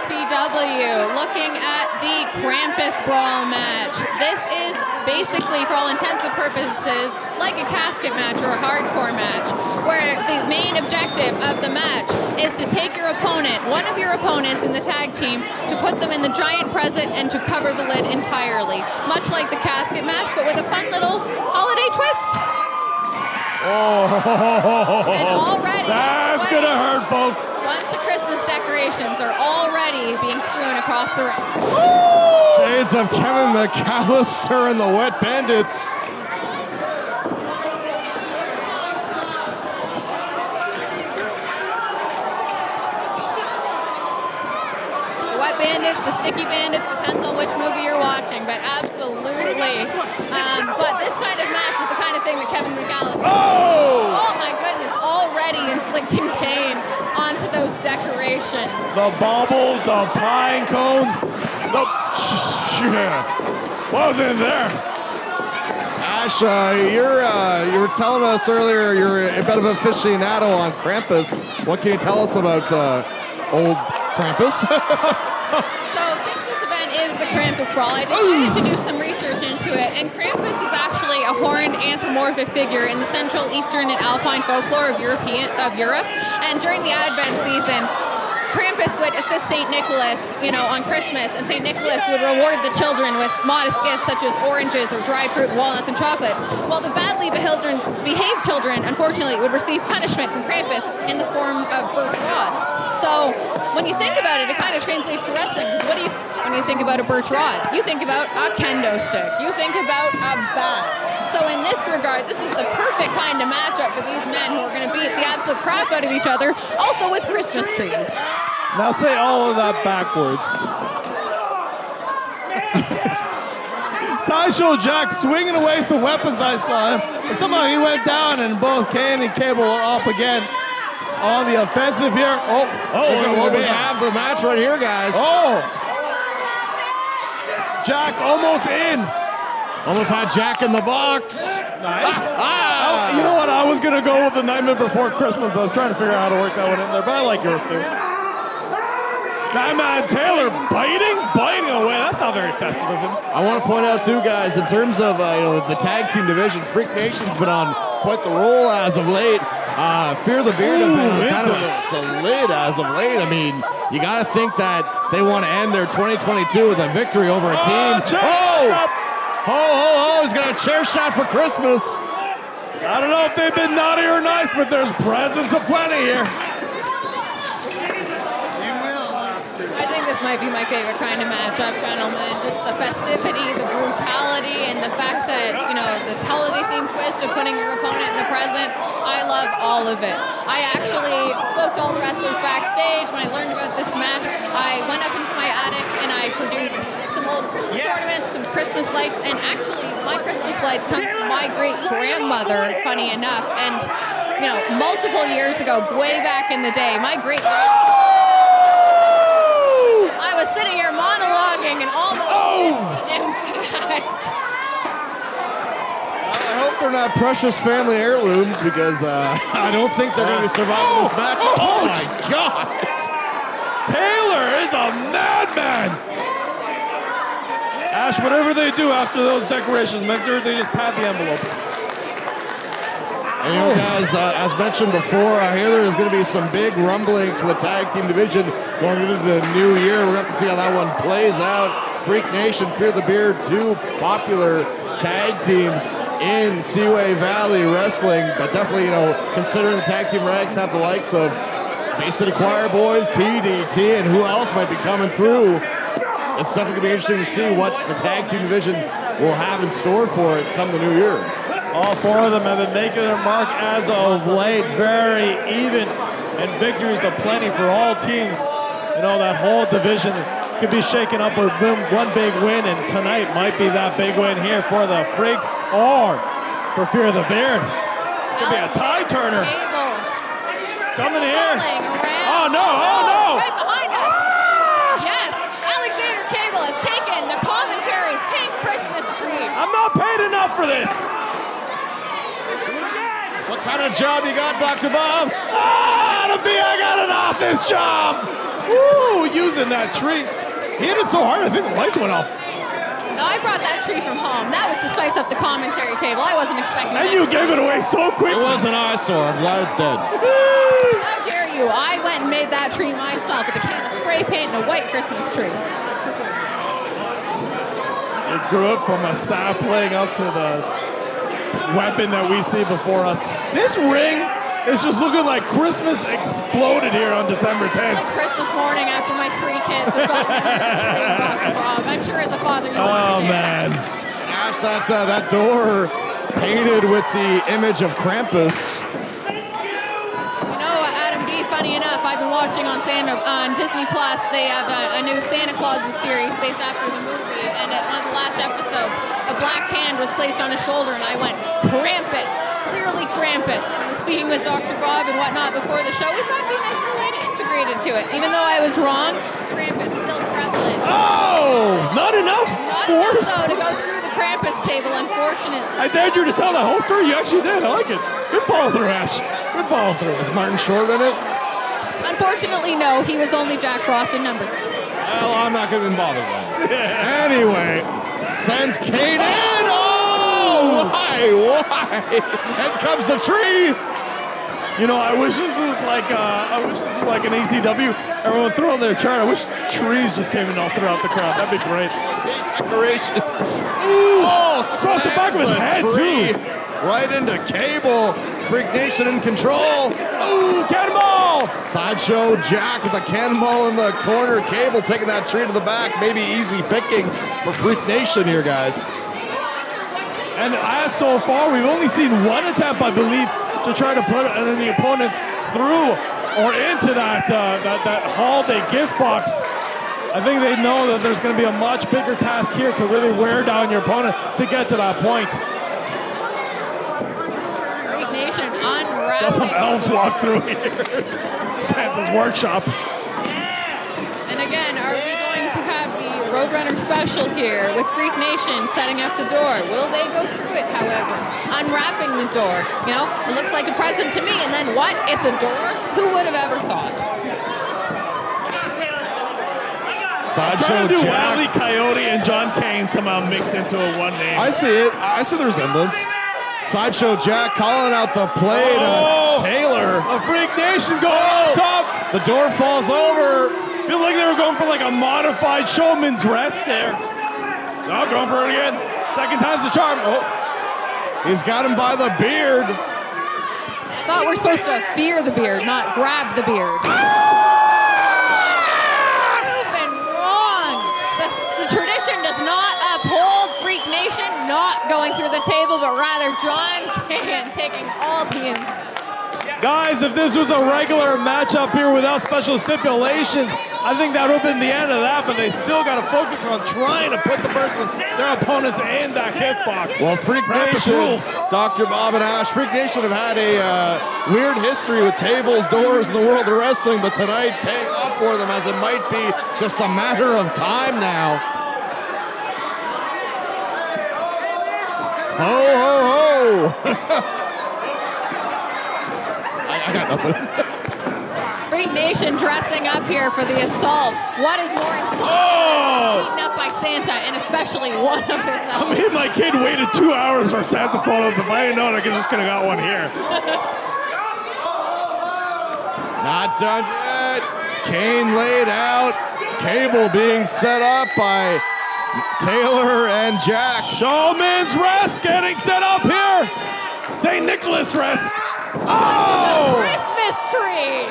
SVW, looking at the Krampus Brawl match. This is basically, for all intents and purposes, like a casket match or a hardcore match, where the main objective of the match is to take your opponent, one of your opponents in the tag team, to put them in the giant present and to cover the lid entirely. Much like the casket match, but with a fun little holiday twist. Oh, and already that's going to hurt, folks. A bunch of Christmas decorations are already being strewn across the ring. Shades of Kevin McAllister and the Wet Bandits. Bandits, the Sticky Bandits, depends on which movie you're watching, but absolutely. But this kind of match is the kind of thing that Kevin McAllister. Oh my goodness, already inflicting pain onto those decorations. The baubles, the pine cones, the what was in there? Ash, you were telling us earlier you're a bit of a aficionado on Krampus. What can you tell us about old Krampus? So since this event is the Krampus Brawl, I decided to do some research into it, and Krampus is actually a horned anthropomorphic figure in the Central, Eastern, and Alpine folklore of Europe. And during the Advent season, Krampus would assist St. Nicholas, on Christmas, and St. Nicholas would reward the children with modest gifts such as oranges or dried fruit, walnuts, and chocolate, while the badly behaved children, unfortunately, would receive punishment from Krampus in the form of birch rods. So when you think about it, it kind of translates to wrestling, because when you think about a birch rod? You think about a kendo stick. You think about a bat. So in this regard, this is the perfect kind of matchup for these men who are going to beat the absolute crap out of each other, also with Christmas trees. Now say all of that backwards. Sideshow Jack swinging away some weapons I saw him, but somehow he went down and both Kane and Cable are off again on the offensive here. We may have the match right here, guys. Jack almost in. Almost had Jack in the box. Nice. You know what? I was going to go with the Nightmare Before Christmas. I was trying to figure out how to work that one in there, but I like yours too. Nightmare Taylor biting away. That's not very festive of him. I want to point out too, guys, in terms of the tag team division, Freak Nation's been on quite the roll as of late. Fear the Beard have been kind of a solid as of late. I mean, you got to think that they want to end their 2022 with a victory over a team. He's got a chair shot for Christmas. I don't know if they've been naughty or nice, but there's presents aplenty here. I think this might be my favorite kind of matchup, gentlemen. Just the festivity, the brutality, and the fact that, the holiday theme twist of putting your opponent in the present. I love all of it. I actually spoke to all the wrestlers backstage. When I learned about this match, I went up into my attic and I produced some old Christmas ornaments, some Christmas lights, and actually my Christmas lights come from my great-grandmother, funny enough. And, multiple years ago, way back in the day, my I was sitting here monologuing and almost missed an impact. I hope they're not precious family heirlooms, because I don't think they're going to be surviving this match. Oh my God! Taylor is a madman! Ash, whatever they do after those decorations, make sure they just pad the envelope. And guys, as mentioned before, I hear there's going to be some big rumblings for the tag team division going into the new year. We're going to have to see how that one plays out. Freak Nation, Fear the Beard, two popular tag teams in Seaway Valley Wrestling, but definitely, considering the tag team ranks have the likes of Bay City Choir Boys, TDT, and who else might be coming through. It's definitely going to be interesting to see what the tag team division will have in store for it come the new year. All four of them have been making their mark as of late. Very even, and victories aplenty for all teams. That whole division could be shaken up with one big win, and tonight might be that big win here for the Freaks or for Fear the Beard. It's going to be a tie turner. Coming here. Oh no! Right behind us. Yes, Alexander Cable has taken the commentary pink Christmas tree. I'm not paid enough for this. What kind of job you got, Dr. Bob? To be, I got an office job. Ooh, using that tree. He hit it so hard, I think the lights went off. No, I brought that tree from home. That was to spice up the commentary table. I wasn't expecting that. And you gave it away so quick. It was an eyesore. I'm glad it's dead. How dare you? I went and made that tree myself with a can of spray paint and a white Christmas tree. It grew up from a sapling up to the weapon that we see before us. This ring is just looking like Christmas exploded here on December 10th. It's like Christmas morning after my 3 kids have gotten into the tree and Dr. Bob. I'm sure as a father you understand. Man. Ash, that door painted with the image of Krampus. You know, Adam B, funny enough, I've been watching on Disney Plus. They have a new Santa Claus series based after the movie, and at one of the last episodes, a black hand was placed on his shoulder, and I went, Krampus, clearly Krampus. And I was speaking with Dr. Bob and whatnot before the show. We thought it'd be a nicer way to integrate it to it. Even though I was wrong, Krampus still prevalent. Oh, not enough force. Not enough, though, to go through the Krampus table, unfortunately. I dared you to tell that whole story. You actually did. I like it. Good follow through, Ash. Good follow through. Is Martin Short in it? Unfortunately, no. He was only Jack Frost in number 3. Well, I'm not going to be bothered then. Anyway, sends Kane in. Oh, why? And comes the tree. You know, I wish this was like an ACW. Everyone throw on their chart. I wish trees just came in all throughout the crowd. That'd be great. Decorations. Oh, across the back of his head tree. too. Right into Cable. Freak Nation in control. Ooh, cannonball! Sideshow Jack with the cannonball in the corner. Cable taking that tree to the back. Maybe easy pickings for Freak Nation here, guys. And as so far, we've only seen one attempt, I believe, to try to put the opponent through or into that holiday gift box. I think they know that there's going to be a much bigger task here to really wear down your opponent to get to that point. Freak Nation unwrapping. Saw some elves walk through here. Santa's workshop. And again, are we going to have the Roadrunner special here with Freak Nation setting up the door? Will they go through it, however? Unwrapping the door. You know, it looks like a present to me, and then what? It's a door? Who would have ever thought? Sideshow Trying to do Jack. Wile E. Coyote and John Kane somehow mixed into a one name. I see it. I see the resemblance. Sideshow Jack calling out the play to Taylor. A Freak Nation going up top. The door falls over. Feel like they were going for like a modified showman's rest there. Oh, going for it again. Second time's the charm. Oh. He's got him by the beard. I thought we're supposed to fear the beard, not grab the beard. Proven wrong. The tradition does not uphold Freak Nation not going through the table, but rather John Kane taking all teams. Guys, if this was a regular matchup here without special stipulations, I think that would have been the end of that, but they still got to focus on trying to put their opponents in that gift box. Well, Freak Nation, Dr. Bob and Ash, Freak Nation have had a weird history with tables, doors in the world of wrestling, but tonight paying off for them as it might be just a matter of time now. Ho, ho, ho! I got nothing. Freak Nation dressing up here for the assault. What is more insulting than beaten up by Santa, and especially one of his elves? I mean, my kid waited 2 hours for Santa photos. If I had known, I just could have got one here. Not done yet. Kane laid out. Cable being set up by Taylor and Jack. Showman's rest getting set up here. St. Nicholas rest. Oh! Christmas tree!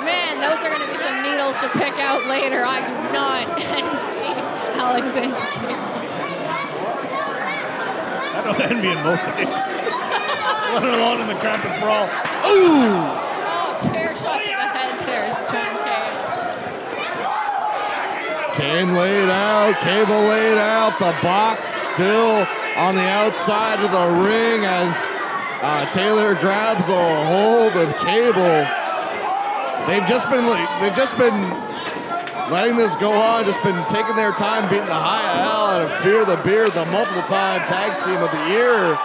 Man, those are going to be some needles to pick out later. I do not envy Alexander. I don't envy in most days. Let alone in the Krampus Brawl. Ooh! Oh, chair shot to the head there, John Kane. Kane laid out, Cable laid out, the box still on the outside of the ring as Taylor grabs a hold of Cable. They've just been letting this go on, just been taking their time beating the high hell out of Fear the Beard, the multiple-time tag team of the year.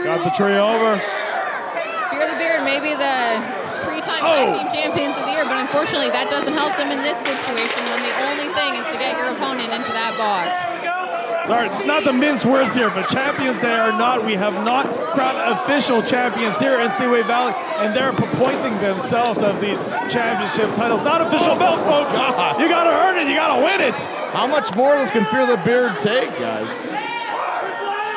Got the tree over. Fear the Beard, maybe the 3 three-time tag team champions of the year, but unfortunately that doesn't help them in this situation when the only thing is to get your opponent into that box. Sorry, it's not to mince words here, but champions they are not. We have not crowned official champions here in Seaway Valley, and they're appointing themselves of these championship titles. Not official belts, folks. God. You gotta earn it, you gotta win it. How much more does Can Fear the Beard take, guys?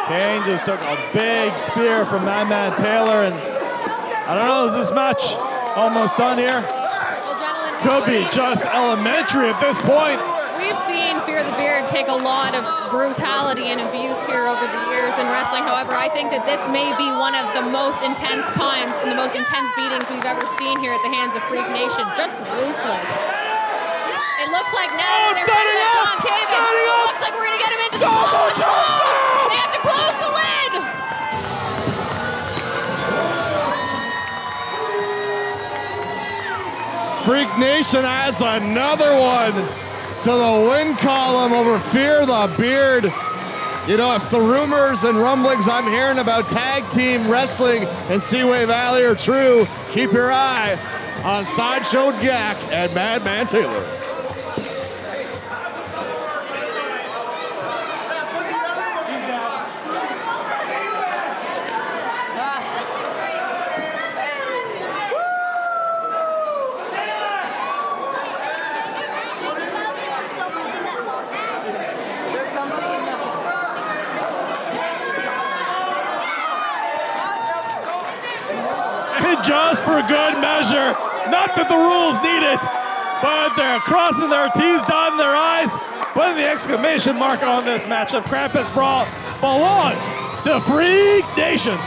Kane just took a big spear from Madman Taylor, and I don't know, is this match almost done here? Well, gentlemen, Could be just elementary at this point. we've seen Fear the Beard take a lot of brutality and abuse here over the years in wrestling. However, I think that this may be one of the most intense times and the most intense beatings we've ever seen here at the hands of Freak Nation. Just ruthless. It looks like now they're setting up! concave. Setting up! Looks like we're gonna get him into the Double choke! They have to close the lid. Freak Nation adds another one to the win column over Fear the Beard. You know, if the rumors and rumblings I'm hearing about tag team wrestling in Seaway Valley are true, keep your eye on Sideshow Gak and Madman Taylor. Just for good measure. Not that the rules need it, but they're crossing their T's, dotting their I's, putting the exclamation mark on this matchup. Krampus Brawl belongs to Freak Nation.